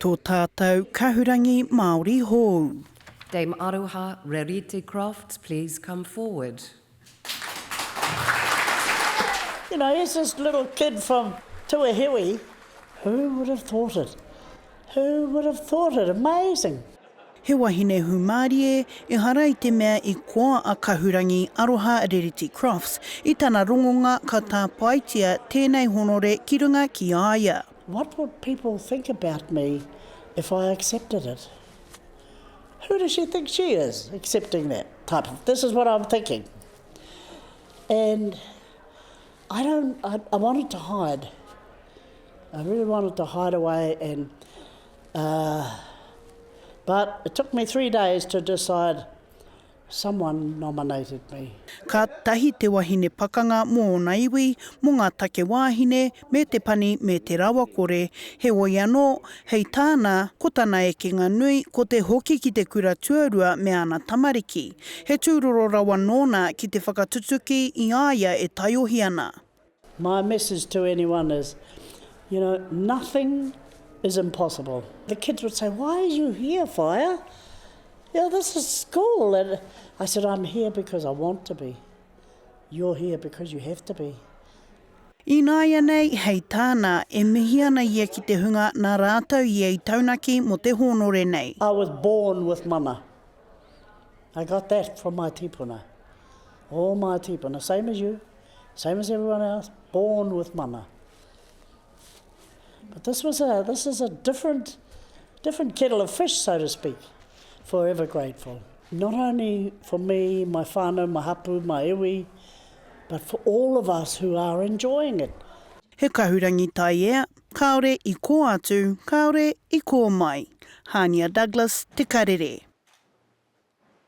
Tō tātou Kahurangi Māori hou. Dame Aroha Reriti-Crofts, please come forward. You know, here's this little kid from Taua. Who would have thought it? Who would have thought it? Amazing. He wahine humārie, I harai te mea I koa a Kahurangi Aroha Reriti-Crofts I tana rongonga ka tā paitia tēnei honore ki runga ki aia. What would people think about me if I accepted it? Who does she think she is, accepting that type of... This is what I'm thinking. And I wanted to hide. I really wanted to hide away and... but it took me 3 days to decide someone nominated me. Ka tahi te wahine pakanga mō na iwi, mō ngā take wāhine, me te pani, me te rawa kore, he oi anō, hei tāna, ko tana e ki ngā nui, ko te hoki ki te kura tuarua me ana tamariki. He tūroro rawa nōna ki te whakatutuki I aia e taiohi ana. My message to anyone is, you know, nothing is impossible. The kids would say, why are you here, Fire? You know, this is school. And I said, I'm here because I want to be. You're here because you have to be. I nāia nei, hei tāna, e mihi ana ia ki te hunga nā rātou ia I taunaki mo te honore nei. I was born with mana. I got that from my tipuna. All my tipuna, same as you, same as everyone else, born with mana. But this is a different kettle of fish, so to speak. Forever grateful. Not only for me, my whānau, my hapu, my iwi, but for all of us who are enjoying it. He kahurangi tai ea, kaore I ko atu, kaore I ko mai. Hania Douglas, Te Karere.